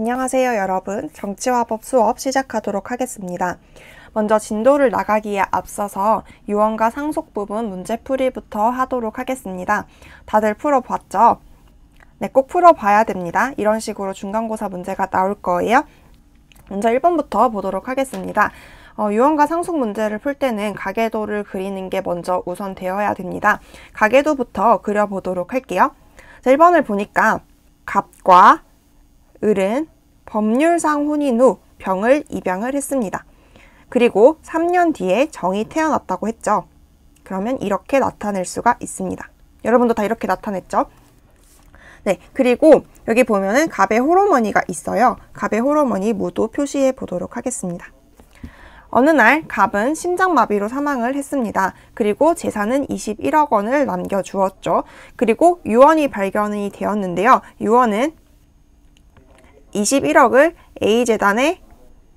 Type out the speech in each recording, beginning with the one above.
안녕하세요 여러분. 정치화법 수업 시작하도록 하겠습니다. 먼저 진도를 나가기에 앞서서 유언과 상속 부분 문제풀이부터 하도록 하겠습니다. 다들 풀어봤죠? 네, 꼭 풀어봐야 됩니다. 이런 식으로 중간고사 문제가 나올 거예요. 먼저 1번부터 보도록 하겠습니다. 유언과 상속 문제를 풀 때는 가계도를 그리는 게 먼저 우선 되어야 됩니다. 가계도부터 그려보도록 할게요. 자, 1번을 보니까 갑과 을은 법률상 혼인 후 병을 입양을 했습니다. 그리고 3년 뒤에 정이 태어났다고 했죠. 그러면 이렇게 나타낼 수가 있습니다. 여러분도 다 이렇게 나타냈죠? 네, 그리고 여기 보면은 갑의 홀어머니가 있어요. 갑의 홀어머니 무도 표시해 보도록 하겠습니다. 어느 날 갑은 심장마비로 사망을 했습니다. 그리고 재산은 21억 원을 남겨주었죠. 그리고 유언이 발견이 되었는데요. 유언은 21억을 A재단에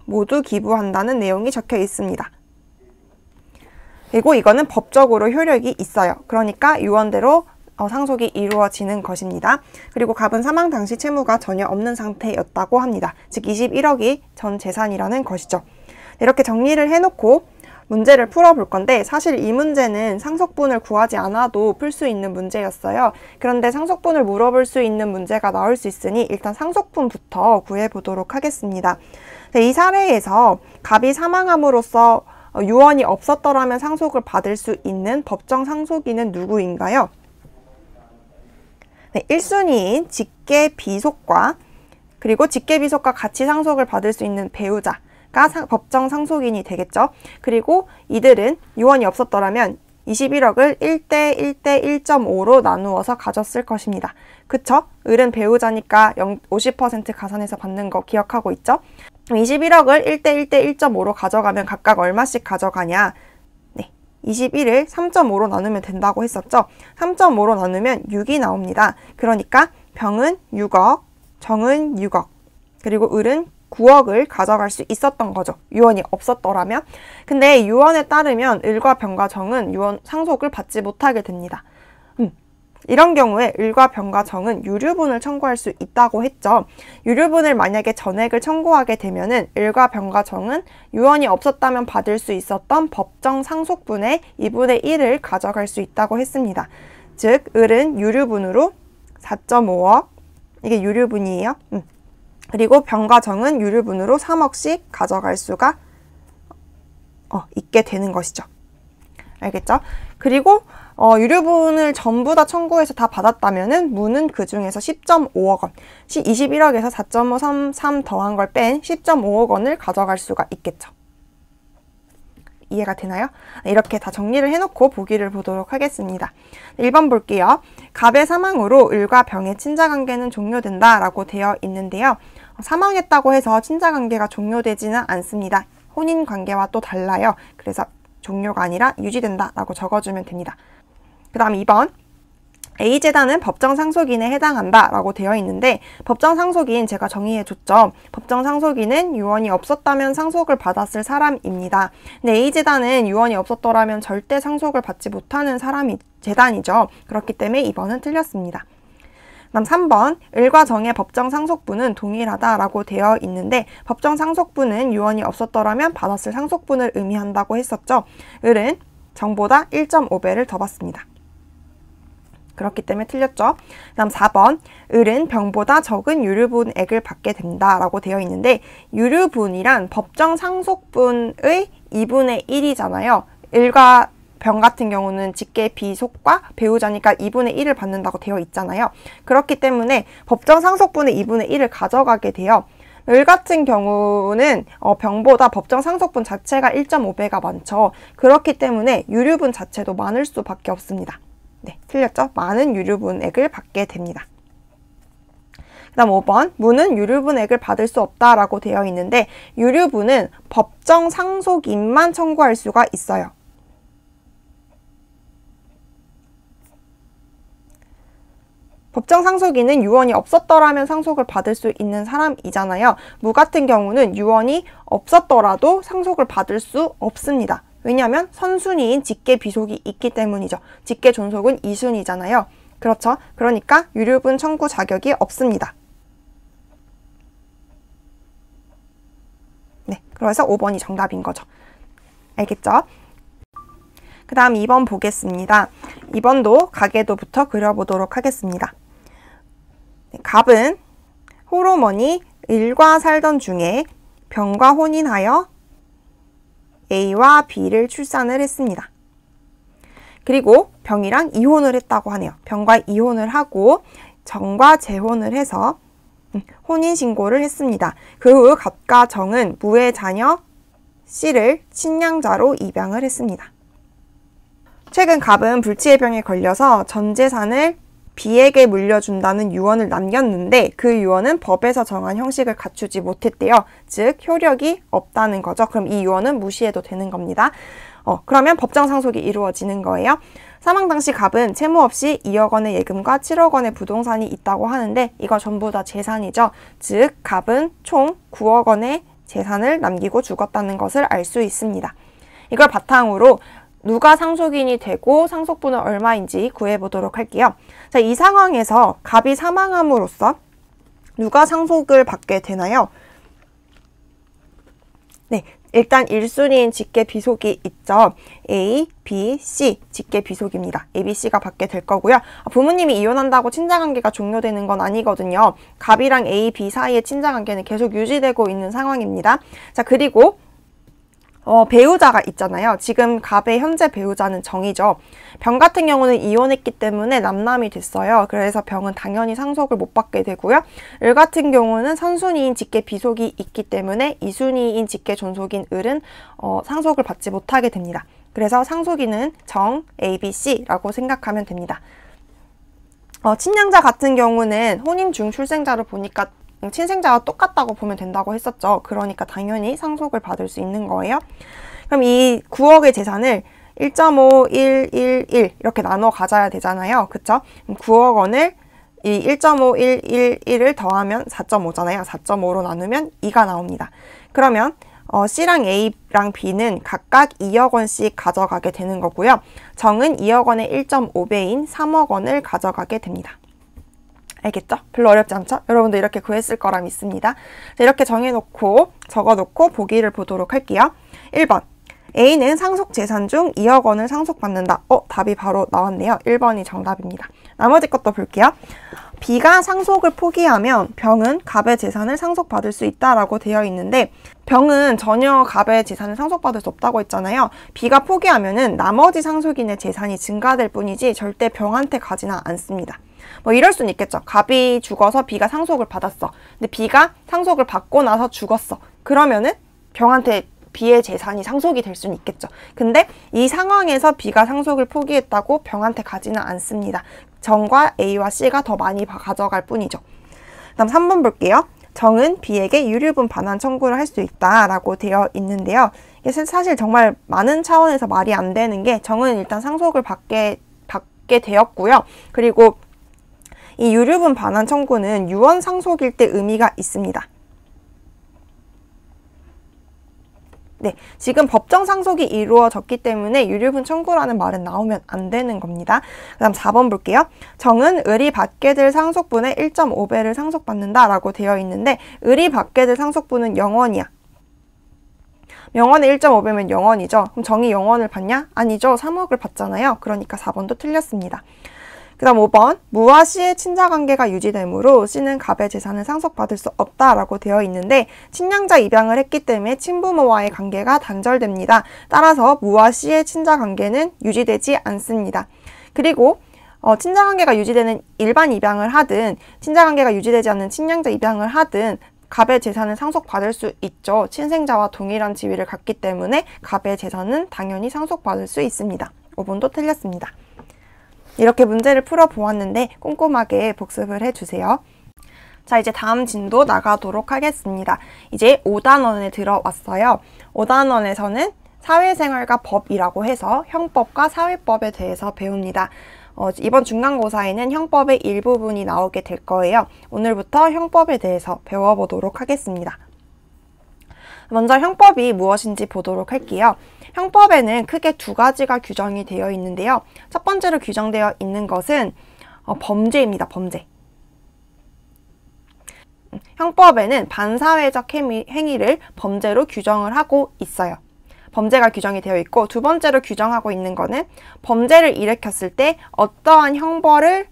모두 기부한다는 내용이 적혀 있습니다. 그리고 이거는 법적으로 효력이 있어요. 그러니까 유언대로 상속이 이루어지는 것입니다. 그리고 갑은 사망 당시 채무가 전혀 없는 상태였다고 합니다. 즉 21억이 전 재산이라는 것이죠. 이렇게 정리를 해놓고 문제를 풀어볼 건데 사실 이 문제는 상속분을 구하지 않아도 풀 수 있는 문제였어요. 그런데 상속분을 물어볼 수 있는 문제가 나올 수 있으니 일단 상속분부터 구해보도록 하겠습니다. 이 사례에서 갑이 사망함으로써 유언이 없었더라면 상속을 받을 수 있는 법정 상속인은 누구인가요? 네, 1순위인 직계비속과 그리고 직계비속과 같이 상속을 받을 수 있는 배우자 법정 상속인이 되겠죠. 그리고 이들은 유언이 없었더라면 21억을 1대 1대 1.5로 나누어서 가졌을 것입니다. 그쵸? 을은 배우자니까 50% 가산해서 받는 거 기억하고 있죠? 21억을 1대 1대 1.5로 가져가면 각각 얼마씩 가져가냐? 네, 21을 3.5로 나누면 된다고 했었죠? 3.5로 나누면 6이 나옵니다. 그러니까 병은 6억, 정은 6억, 그리고 을은 9억을 가져갈 수 있었던 거죠. 유언이 없었더라면. 근데 유언에 따르면 을과 병과 정은 유언 상속을 받지 못하게 됩니다. 이런 경우에 을과 병과 정은 유류분을 청구할 수 있다고 했죠. 유류분을 만약에 전액을 청구하게 되면은 을과 병과 정은 유언이 없었다면 받을 수 있었던 법정 상속분의 2분의 1을 가져갈 수 있다고 했습니다. 즉 을은 유류분으로 4.5억, 이게 유류분이에요. 그리고 병과 정은 유류분으로 3억씩 가져갈 수가 있게 되는 것이죠. 알겠죠? 그리고 유류분을 전부 다 청구해서 다 받았다면은 무는 그 중에서 10.5억 원, 21억에서 4.533 더한 걸 뺀 10.5억 원을 가져갈 수가 있겠죠. 이해가 되나요? 이렇게 다 정리를 해놓고 보기를 보도록 하겠습니다. 1번 볼게요. 갑의 사망으로 을과 병의 친자관계는 종료된다 라고 되어 있는데요. 사망했다고 해서 친자관계가 종료되지는 않습니다. 혼인관계와 또 달라요. 그래서 종료가 아니라 유지된다 라고 적어주면 됩니다. 그 다음 2번. A재단은 법정 상속인에 해당한다 라고 되어 있는데 법정 상속인 제가 정의해 줬죠. 법정 상속인은 유언이 없었다면 상속을 받았을 사람입니다. 근데 A재단은 유언이 없었더라면 절대 상속을 받지 못하는 재단이죠. 그렇기 때문에 2번은 틀렸습니다. 그다음 3번. 을과 정의 법정 상속분은 동일하다 라고 되어 있는데 법정 상속분은 유언이 없었더라면 받았을 상속분을 의미한다고 했었죠. 을은 정보다 1.5배를 더 받습니다. 그렇기 때문에 틀렸죠. 그 다음 4번. 을은 병보다 적은 유류분액을 받게 된다라고 되어 있는데 유류분이란 법정 상속분의 2분의 1이잖아요. 을과 병 같은 경우는 직계비속과 배우자니까 2분의 1을 받는다고 되어 있잖아요. 그렇기 때문에 법정 상속분의 2분의 1을 가져가게 돼요. 을 같은 경우는 병보다 법정 상속분 자체가 1.5배가 많죠. 그렇기 때문에 유류분 자체도 많을 수밖에 없습니다. 네, 틀렸죠? 많은 유류분액을 받게 됩니다. 그 다음 5번. 무는 유류분액을 받을 수 없다라고 되어 있는데 유류분은 법정 상속인만 청구할 수가 있어요. 법정 상속인은 유언이 없었더라면 상속을 받을 수 있는 사람이잖아요. 무 같은 경우는 유언이 없었더라도 상속을 받을 수 없습니다. 왜냐하면 선순위인 직계비속이 있기 때문이죠. 직계존속은 2순위잖아요. 그렇죠? 그러니까 유류분 청구 자격이 없습니다. 그래서 5번이 정답인 거죠. 알겠죠? 그 다음 2번 보겠습니다. 2번도 가계도부터 그려보도록 하겠습니다. 갑은 홀어머니 일과 살던 중에 병과 혼인하여 A와 B를 출산을 했습니다. 그리고 병이랑 이혼을 했다고 하네요. 병과 이혼을 하고 정과 재혼을 해서 혼인신고를 했습니다. 그 후 갑과 정은 무의 자녀 C를 친양자로 입양을 했습니다. 최근 갑은 불치의 병에 걸려서 전 재산을 B에게 물려준다는 유언을 남겼는데 그 유언은 법에서 정한 형식을 갖추지 못했대요. 즉 효력이 없다는 거죠. 그럼 이 유언은 무시해도 되는 겁니다. 그러면 법정 상속이 이루어지는 거예요. 사망 당시 갑은 채무 없이 2억 원의 예금과 7억 원의 부동산이 있다고 하는데 이거 전부 다 재산이죠. 즉 갑은 총 9억 원의 재산을 남기고 죽었다는 것을 알 수 있습니다. 이걸 바탕으로 누가 상속인이 되고 상속분은 얼마인지 구해보도록 할게요. 자, 이 상황에서 갑이 사망함으로써 누가 상속을 받게 되나요? 네, 일단 1순위인 직계 비속이 있죠. A, B, C 직계 비속입니다. A, B, C가 받게 될 거고요. 부모님이 이혼한다고 친자관계가 종료되는 건 아니거든요. 갑이랑 A, B 사이의 친자관계는 계속 유지되고 있는 상황입니다. 자, 그리고 배우자가 있잖아요. 지금 갑의 현재 배우자는 정이죠. 병 같은 경우는 이혼했기 때문에 남남이 됐어요. 그래서 병은 당연히 상속을 못 받게 되고요. 을 같은 경우는 선순위인 직계 비속이 있기 때문에 2순위인 직계 존속인 을은 상속을 받지 못하게 됩니다. 그래서 상속인은 정, A, B, C라고 생각하면 됩니다. 친양자 같은 경우는 혼인 중 출생자를 보니까 친생자와 똑같다고 보면 된다고 했었죠. 그러니까 당연히 상속을 받을 수 있는 거예요. 그럼 이 9억의 재산을 1.5, 1, 1, 1 이렇게 나눠 가져야 되잖아요. 그쵸? 9억 원을 이 1.5, 1, 1, 1을 더하면 4.5잖아요. 4.5로 나누면 2가 나옵니다. 그러면 C랑 A랑 B는 각각 2억 원씩 가져가게 되는 거고요. 정은 2억 원의 1.5배인 3억 원을 가져가게 됩니다. 알겠죠? 별로 어렵지 않죠? 여러분도 이렇게 구했을 거라 믿습니다. 자, 이렇게 정해놓고 적어놓고 보기를 보도록 할게요. 1번 A는 상속 재산 중 2억 원을 상속받는다. 답이 바로 나왔네요. 1번이 정답입니다. 나머지 것도 볼게요. B가 상속을 포기하면 병은 갑의 재산을 상속받을 수 있다라고 되어 있는데 병은 전혀 갑의 재산을 상속받을 수 없다고 했잖아요. B가 포기하면은 나머지 상속인의 재산이 증가될 뿐이지 절대 병한테 가지는 않습니다. 뭐 이럴 수는 있겠죠. 갑이 죽어서 B가 상속을 받았어. 근데 B가 상속을 받고 나서 죽었어. 그러면은 병한테 B의 재산이 상속이 될 수는 있겠죠. 근데 이 상황에서 B가 상속을 포기했다고 병한테 가지는 않습니다. 정과 A와 C가 더 많이 가져갈 뿐이죠. 다음 3번 볼게요. 정은 B에게 유류분 반환 청구를 할 수 있다라고 되어 있는데요. 이게 사실 정말 많은 차원에서 말이 안 되는 게 정은 일단 상속을 받게 되었고요. 그리고 이 유류분 반환 청구는 유언 상속일 때 의미가 있습니다. 네, 지금 법정 상속이 이루어졌기 때문에 유류분 청구라는 말은 나오면 안 되는 겁니다. 그 다음 4번 볼게요. 정은 을이 받게 될 상속분의 1.5배를 상속받는다 라고 되어 있는데 을이 받게 될 상속분은 0원이야. 0원의 1.5배면 0원이죠. 그럼 정이 0원을 받냐? 아니죠. 3억을 받잖아요. 그러니까 4번도 틀렸습니다. 그 다음 5번 무와 C의 친자관계가 유지되므로 C는 갑의 재산을 상속받을 수 없다라고 되어 있는데 친양자 입양을 했기 때문에 친부모와의 관계가 단절됩니다. 따라서 무와 C의 친자관계는 유지되지 않습니다. 그리고 친자관계가 유지되는 일반 입양을 하든 친자관계가 유지되지 않는 친양자 입양을 하든 갑의 재산을 상속받을 수 있죠. 친생자와 동일한 지위를 갖기 때문에 갑의 재산은 당연히 상속받을 수 있습니다. 5번도 틀렸습니다. 이렇게 문제를 풀어보았는데 꼼꼼하게 복습을 해주세요. 자, 이제 다음 진도 나가도록 하겠습니다. 이제 5단원에 들어왔어요. 5단원에서는 사회생활과 법이라고 해서 형법과 사회법에 대해서 배웁니다. 이번 중간고사에는 형법의 일부분이 나오게 될 거예요. 오늘부터 형법에 대해서 배워보도록 하겠습니다. 먼저 형법이 무엇인지 보도록 할게요. 형법에는 크게 두 가지가 규정이 되어 있는데요. 첫 번째로 규정되어 있는 것은 범죄입니다. 범죄. 형법에는 반사회적 행위를 범죄로 규정을 하고 있어요. 범죄가 규정이 되어 있고, 두 번째로 규정하고 있는 거는 범죄를 일으켰을 때 어떠한 형벌을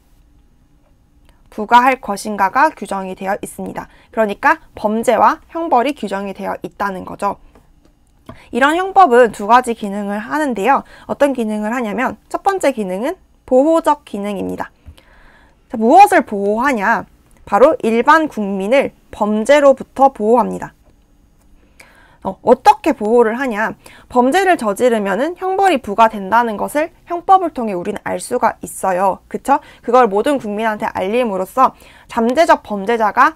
부과할 것인가가 규정이 되어 있습니다. 그러니까 범죄와 형벌이 규정이 되어 있다는 거죠. 이런 형법은 두 가지 기능을 하는데요. 어떤 기능을 하냐면 첫 번째 기능은 보호적 기능입니다. 자, 무엇을 보호하냐? 바로 일반 국민을 범죄로부터 보호합니다. 어떻게 보호를 하냐? 범죄를 저지르면은 형벌이 부과된다는 것을 형법을 통해 우리는 알 수가 있어요. 그쵸? 그걸 모든 국민한테 알림으로써 잠재적 범죄자가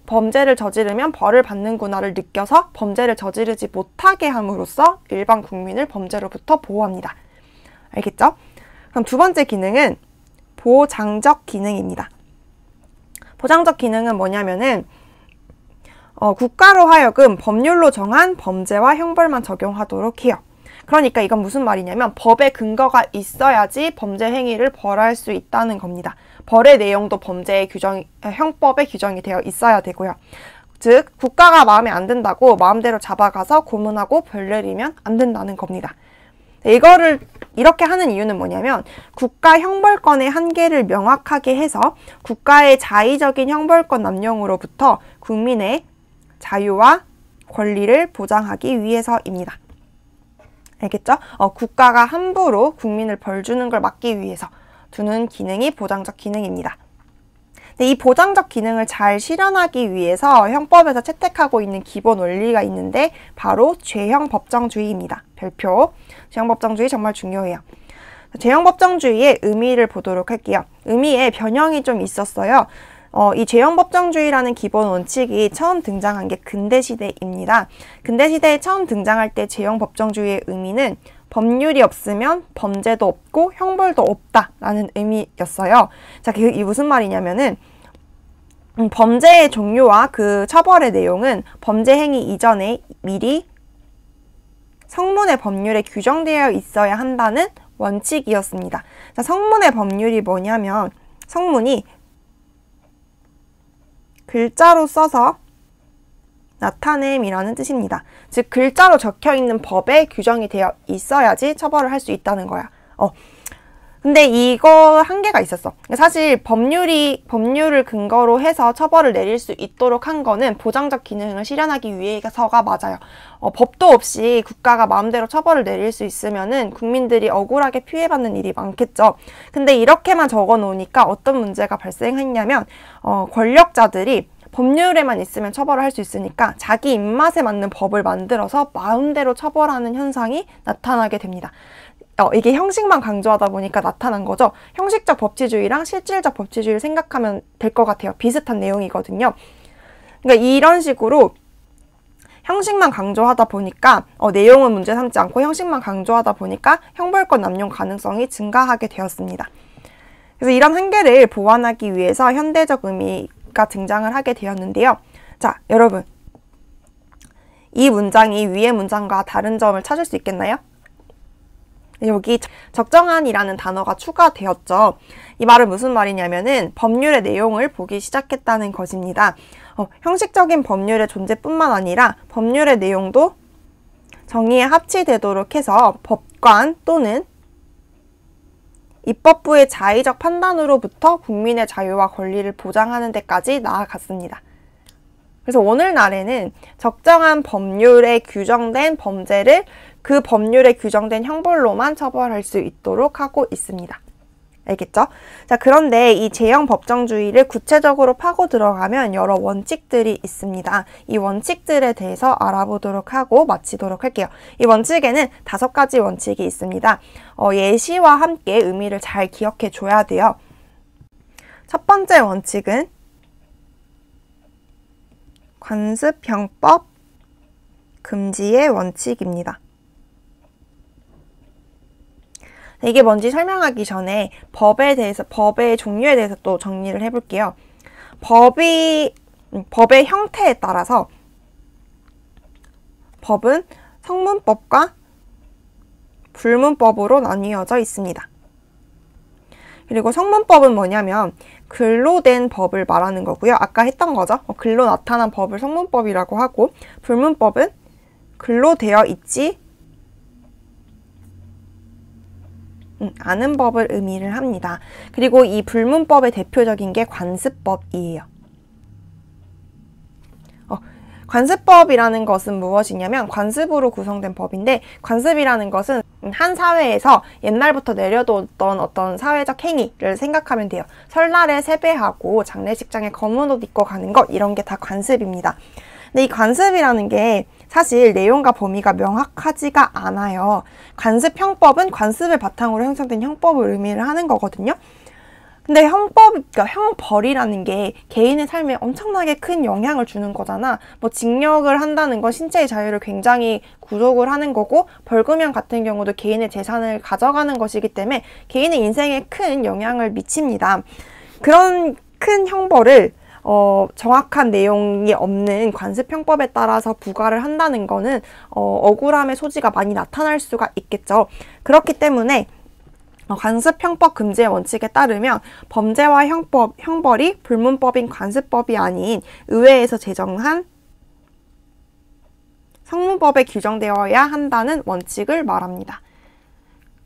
범죄를 저지르면 벌을 받는구나를 느껴서 범죄를 저지르지 못하게 함으로써 일반 국민을 범죄로부터 보호합니다. 알겠죠? 그럼 두 번째 기능은 보장적 기능입니다. 보장적 기능은 뭐냐면은 국가로 하여금 법률로 정한 범죄와 형벌만 적용하도록 해요. 그러니까 이건 무슨 말이냐면 법의 근거가 있어야지 범죄 행위를 벌할 수 있다는 겁니다. 벌의 내용도 형법에 규정이 되어 있어야 되고요. 즉 국가가 마음에 안 든다고 마음대로 잡아가서 고문하고 벌 내리면 안 된다는 겁니다. 이거를 이렇게 하는 이유는 뭐냐면 국가 형벌권의 한계를 명확하게 해서 국가의 자의적인 형벌권 남용으로부터 국민의 자유와 권리를 보장하기 위해서입니다. 알겠죠? 국가가 함부로 국민을 벌 주는 걸 막기 위해서 두는 기능이 보장적 기능입니다. 근데 이 보장적 기능을 잘 실현하기 위해서 형법에서 채택하고 있는 기본 원리가 있는데 바로 죄형법정주의입니다. 별표. 죄형법정주의 정말 중요해요. 죄형법정주의의 의미를 보도록 할게요. 의미에 변형이 좀 있었어요. 이 죄형법정주의라는 기본 원칙이 처음 등장한 게 근대시대입니다. 근대시대에 처음 등장할 때 죄형법정주의의 의미는 법률이 없으면 범죄도 없고 형벌도 없다라는 의미였어요. 자, 이게 무슨 말이냐면은 범죄의 종류와 그 처벌의 내용은 범죄 행위 이전에 미리 성문의 법률에 규정되어 있어야 한다는 원칙이었습니다. 자, 성문의 법률이 뭐냐면 성문이 글자로 써서 나타냄이라는 뜻입니다. 즉 글자로 적혀있는 법에 규정이 되어 있어야지 처벌을 할 수 있다는 거야. 근데 이거 한계가 있었어. 사실 법률을 근거로 해서 처벌을 내릴 수 있도록 한 거는 보장적 기능을 실현하기 위해서가 맞아요. 법도 없이 국가가 마음대로 처벌을 내릴 수 있으면은 국민들이 억울하게 피해받는 일이 많겠죠. 근데 이렇게만 적어 놓으니까 어떤 문제가 발생했냐면 권력자들이 법률에만 있으면 처벌을 할 수 있으니까 자기 입맛에 맞는 법을 만들어서 마음대로 처벌하는 현상이 나타나게 됩니다. 이게 형식만 강조하다 보니까 나타난 거죠. 형식적 법치주의랑 실질적 법치주의를 생각하면 될 것 같아요. 비슷한 내용이거든요. 그러니까 이런 식으로 형식만 강조하다 보니까 내용은 문제 삼지 않고 형식만 강조하다 보니까 형벌권 남용 가능성이 증가하게 되었습니다. 그래서 이런 한계를 보완하기 위해서 현대적 의미가 등장을 하게 되었는데요. 자, 여러분. 이 문장이 위의 문장과 다른 점을 찾을 수 있겠나요? 여기 적정한이라는 단어가 추가되었죠. 이 말은 무슨 말이냐면은 법률의 내용을 보기 시작했다는 것입니다. 형식적인 법률의 존재뿐만 아니라 법률의 내용도 정의에 합치되도록 해서 법관 또는 입법부의 자의적 판단으로부터 국민의 자유와 권리를 보장하는 데까지 나아갔습니다. 그래서 오늘날에는 적정한 법률에 규정된 범죄를 그 법률에 규정된 형벌로만 처벌할 수 있도록 하고 있습니다. 알겠죠? 자, 그런데 이 죄형 법정주의를 구체적으로 파고 들어가면 여러 원칙들이 있습니다. 이 원칙들에 대해서 알아보도록 하고 마치도록 할게요. 이 원칙에는 5가지 원칙이 있습니다. 예시와 함께 의미를 잘 기억해 줘야 돼요. 첫 번째 원칙은 관습형법 금지의 원칙입니다. 이게 뭔지 설명하기 전에 법의 종류에 대해서 또 정리를 해볼게요. 법의 형태에 따라서 법은 성문법과 불문법으로 나뉘어져 있습니다. 그리고 성문법은 뭐냐면 글로 된 법을 말하는 거고요. 아까 했던 거죠. 글로 나타난 법을 성문법이라고 하고, 불문법은 글로 되어 있지 않은 법을 의미를 합니다. 그리고 이 불문법의 대표적인 게 관습법이에요. 관습법이라는 것은 무엇이냐면 관습으로 구성된 법인데, 관습이라는 것은 한 사회에서 옛날부터 내려뒀던 어떤 사회적 행위를 생각하면 돼요. 설날에 세배하고 장례식장에 검은 옷 입고 가는 것, 이런 게 다 관습입니다. 근데 이 관습이라는 게 사실 내용과 범위가 명확하지가 않아요. 관습형법은 관습을 바탕으로 형성된 형법을 의미를 하는 거거든요. 근데 그러니까 형벌이라는 게 개인의 삶에 엄청나게 큰 영향을 주는 거잖아. 뭐 징역을 한다는 건 신체의 자유를 굉장히 구속을 하는 거고, 벌금형 같은 경우도 개인의 재산을 가져가는 것이기 때문에 개인의 인생에 큰 영향을 미칩니다. 그런 큰 형벌을 정확한 내용이 없는 관습형법에 따라서 부과를 한다는 거는 억울함의 소지가 많이 나타날 수가 있겠죠. 그렇기 때문에 관습형법 금지의 원칙에 따르면 범죄와 형벌이 불문법인 관습법이 아닌 의회에서 제정한 성문법에 규정되어야 한다는 원칙을 말합니다.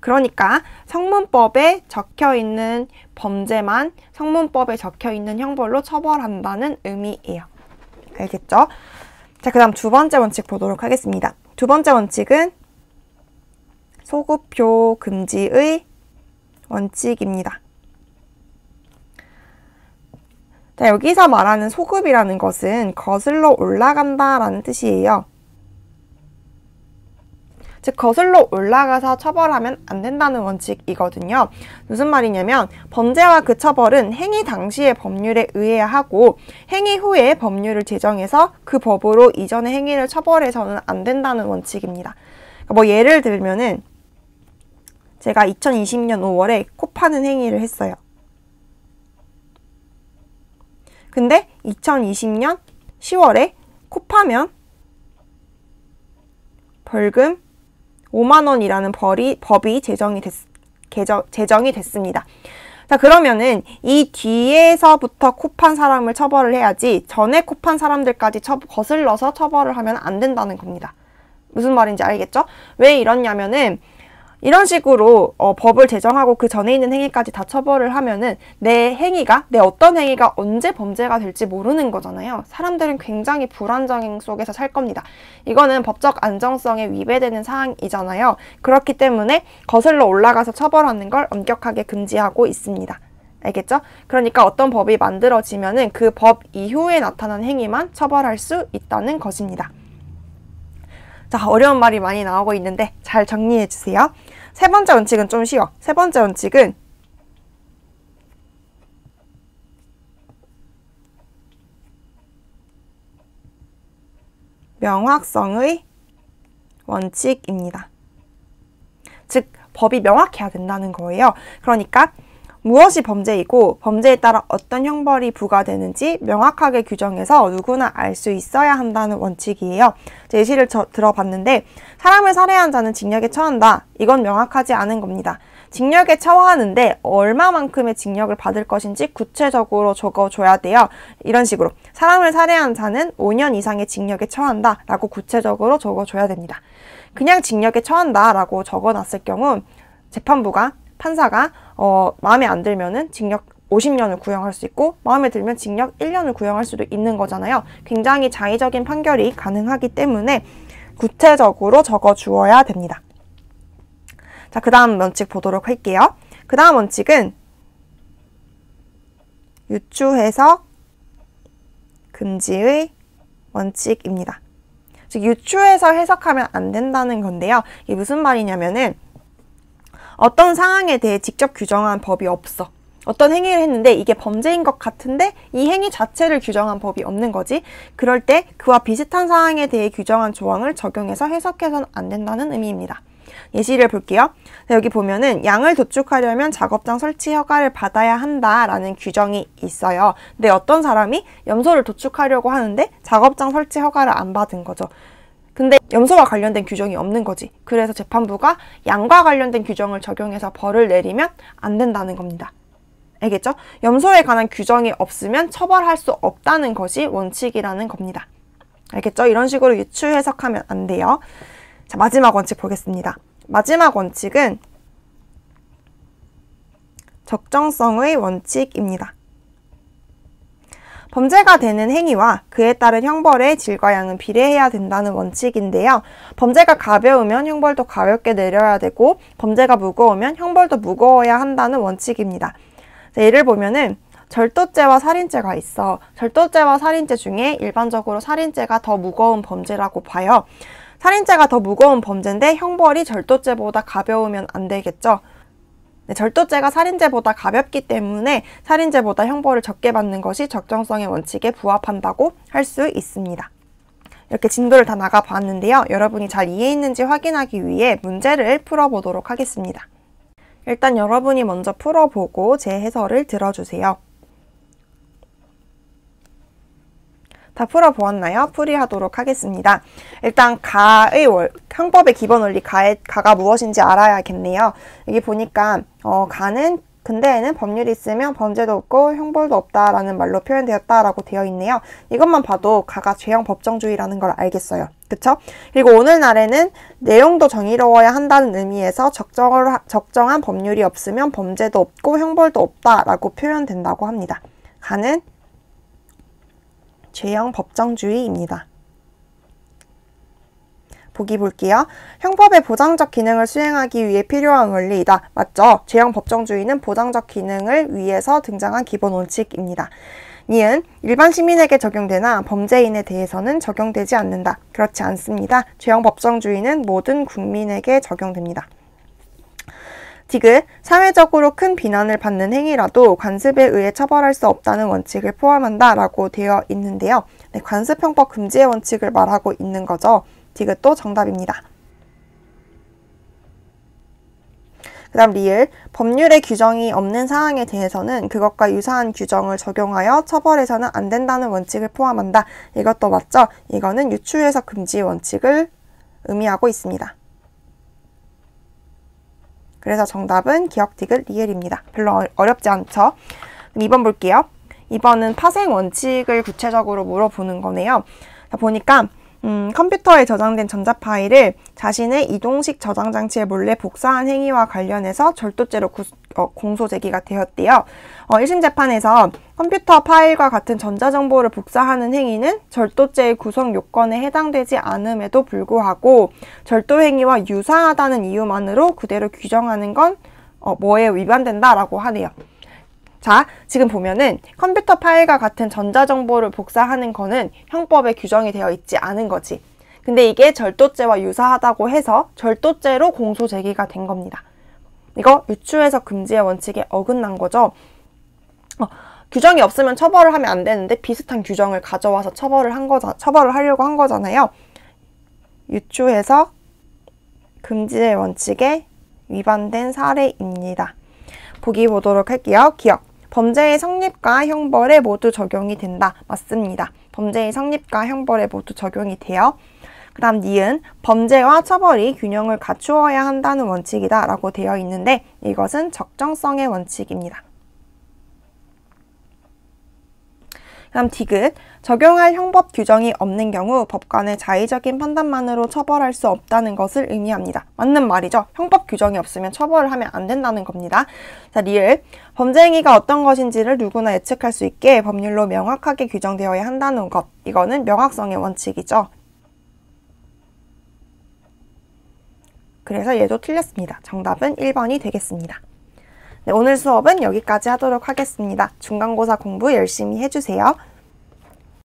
그러니까 성문법에 적혀있는 범죄만 성문법에 적혀있는 형벌로 처벌한다는 의미예요. 알겠죠? 자, 그 다음 두 번째 원칙 보도록 하겠습니다. 두 번째 원칙은 소급표 금지의 원칙입니다. 자, 여기서 말하는 소급이라는 것은 거슬러 올라간다라는 뜻이에요. 즉, 거슬러 올라가서 처벌하면 안 된다는 원칙이거든요. 무슨 말이냐면 범죄와 그 처벌은 행위 당시의 법률에 의해야 하고, 행위 후에 법률을 제정해서 그 법으로 이전의 행위를 처벌해서는 안 된다는 원칙입니다. 그러니까 뭐 예를 들면은 제가 2020년 5월에 코 파는 행위를 했어요. 근데 2020년 10월에 코 파면 벌금 5만 원이라는 법이 제정이 됐습니다. 자, 그러면은 이 뒤에서부터 코 판 사람을 처벌을 해야지 전에 코 판 사람들까지 거슬러서 처벌을 하면 안 된다는 겁니다. 무슨 말인지 알겠죠? 왜 이러냐면은 이런 식으로 법을 제정하고 그 전에 있는 행위까지 다 처벌을 하면은 내 어떤 행위가 언제 범죄가 될지 모르는 거잖아요. 사람들은 굉장히 불안정 속에서 살 겁니다. 이거는 법적 안정성에 위배되는 사항이잖아요. 그렇기 때문에 거슬러 올라가서 처벌하는 걸 엄격하게 금지하고 있습니다. 알겠죠? 그러니까 어떤 법이 만들어지면은 그 법 이후에 나타난 행위만 처벌할 수 있다는 것입니다. 자, 어려운 말이 많이 나오고 있는데 잘 정리해 주세요. 세 번째 원칙은 좀 쉬워. 세 번째 원칙은 명확성의 원칙입니다. 즉, 법이 명확해야 된다는 거예요. 그러니까 무엇이 범죄이고 범죄에 따라 어떤 형벌이 부과되는지 명확하게 규정해서 누구나 알 수 있어야 한다는 원칙이에요. 예시를 들어봤는데 사람을 살해한 자는 징역에 처한다. 이건 명확하지 않은 겁니다. 징역에 처하는데 얼마만큼의 징역을 받을 것인지 구체적으로 적어줘야 돼요. 이런 식으로 사람을 살해한 자는 5년 이상의 징역에 처한다 라고 구체적으로 적어줘야 됩니다. 그냥 징역에 처한다 라고 적어놨을 경우 재판부가 판사가 마음에 안 들면은 징역 50년을 구형할 수 있고, 마음에 들면 징역 1년을 구형할 수도 있는 거잖아요. 굉장히 자의적인 판결이 가능하기 때문에 구체적으로 적어 주어야 됩니다. 자, 그 다음 원칙 보도록 할게요. 그 다음 원칙은 유추해석 금지의 원칙입니다. 즉, 유추해서 해석하면 안 된다는 건데요. 이게 무슨 말이냐면은 어떤 상황에 대해 직접 규정한 법이 없어. 어떤 행위를 했는데 이게 범죄인 것 같은데 이 행위 자체를 규정한 법이 없는 거지. 그럴 때 그와 비슷한 상황에 대해 규정한 조항을 적용해서 해석해서는 안 된다는 의미입니다. 예시를 볼게요. 여기 보면은 양을 도축하려면 작업장 설치 허가를 받아야 한다라는 규정이 있어요. 근데 어떤 사람이 염소를 도축하려고 하는데 작업장 설치 허가를 안 받은 거죠. 근데 염소와 관련된 규정이 없는 거지. 그래서 재판부가 양과 관련된 규정을 적용해서 벌을 내리면 안 된다는 겁니다. 알겠죠? 염소에 관한 규정이 없으면 처벌할 수 없다는 것이 원칙이라는 겁니다. 알겠죠? 이런 식으로 유추 해석하면 안 돼요. 자, 마지막 원칙 보겠습니다. 마지막 원칙은 적정성의 원칙입니다. 범죄가 되는 행위와 그에 따른 형벌의 질과 양은 비례해야 된다는 원칙인데요. 범죄가 가벼우면 형벌도 가볍게 내려야 되고 범죄가 무거우면 형벌도 무거워야 한다는 원칙입니다. 자, 예를 보면은 절도죄와 살인죄가 있어. 절도죄와 살인죄 중에 일반적으로 살인죄가 더 무거운 범죄라고 봐요. 살인죄가 더 무거운 범죄인데 형벌이 절도죄보다 가벼우면 안 되겠죠. 네, 절도죄가 살인죄보다 가볍기 때문에 살인죄보다 형벌을 적게 받는 것이 적정성의 원칙에 부합한다고 할 수 있습니다. 이렇게 진도를 다 나가봤는데요. 여러분이 잘 이해했는지 확인하기 위해 문제를 풀어보도록 하겠습니다. 일단 여러분이 먼저 풀어보고 제 해설을 들어주세요. 다 풀어보았나요? 풀이하도록 하겠습니다. 일단 형법의 기본 원리 가가 무엇인지 알아야겠네요. 여기 보니까 가는 근대에는 법률이 있으면 범죄도 없고 형벌도 없다라는 말로 표현되었다라고 되어 있네요. 이것만 봐도 가가 죄형 법정주의라는 걸 알겠어요. 그쵸? 그리고 오늘날에는 내용도 정의로워야 한다는 의미에서 적정한 법률이 없으면 범죄도 없고 형벌도 없다라고 표현된다고 합니다. 가는 죄형 법정주의입니다. 보기 볼게요. 형법의 보장적 기능을 수행하기 위해 필요한 원리이다. 맞죠? 죄형 법정주의는 보장적 기능을 위해서 등장한 기본 원칙입니다. 니은 일반 시민에게 적용되나 범죄인에 대해서는 적용되지 않는다. 그렇지 않습니다. 죄형 법정주의는 모든 국민에게 적용됩니다. 디귿 사회적으로 큰 비난을 받는 행위라도 관습에 의해 처벌할 수 없다는 원칙을 포함한다 라고 되어 있는데요. 네, 관습형법 금지의 원칙을 말하고 있는 거죠. 디귿도 정답입니다. 그 다음 리을 법률에 규정이 없는 사항에 대해서는 그것과 유사한 규정을 적용하여 처벌해서는 안 된다는 원칙을 포함한다. 이것도 맞죠? 이거는 유추해석 금지 원칙을 의미하고 있습니다. 그래서 정답은 기억 디귿 리을입니다. 별로 어렵지 않죠? 2번 볼게요. 2번은 파생 원칙을 구체적으로 물어보는 거네요. 자, 보니까 컴퓨터에 저장된 전자파일을 자신의 이동식 저장 장치에 몰래 복사한 행위와 관련해서 절도죄로 공소 제기가 되었대요. 1심 재판에서 컴퓨터 파일과 같은 전자정보를 복사하는 행위는 절도죄의 구성 요건에 해당되지 않음에도 불구하고 절도 행위와 유사하다는 이유만으로 그대로 규정하는 건 뭐에 위반된다라고 하네요. 자, 지금 보면은 컴퓨터 파일과 같은 전자정보를 복사하는 거는 형법에 규정이 되어 있지 않은 거지. 근데 이게 절도죄와 유사하다고 해서 절도죄로 공소 제기가 된 겁니다. 이거 유추해석 금지의 원칙에 어긋난 거죠. 규정이 없으면 처벌을 하면 안 되는데 비슷한 규정을 가져와서 처벌을 하려고 한 거잖아요. 유추해석 금지의 원칙에 위반된 사례입니다. 보기 보도록 할게요. 기억. 범죄의 성립과 형벌에 모두 적용이 된다. 맞습니다. 범죄의 성립과 형벌에 모두 적용이 돼요. 그 다음 니은 범죄와 처벌이 균형을 갖추어야 한다는 원칙이다 라고 되어 있는데 이것은 적정성의 원칙입니다. 그 다음 디귿 적용할 형법 규정이 없는 경우 법관의 자의적인 판단만으로 처벌할 수 없다는 것을 의미합니다. 맞는 말이죠. 형법 규정이 없으면 처벌을 하면 안 된다는 겁니다. 자, 리을 범죄 행위가 어떤 것인지를 누구나 예측할 수 있게 법률로 명확하게 규정되어야 한다는 것. 이거는 명확성의 원칙이죠. 그래서 얘도 틀렸습니다. 정답은 1번이 되겠습니다. 네, 오늘 수업은 여기까지 하도록 하겠습니다. 중간고사 공부 열심히 해주세요.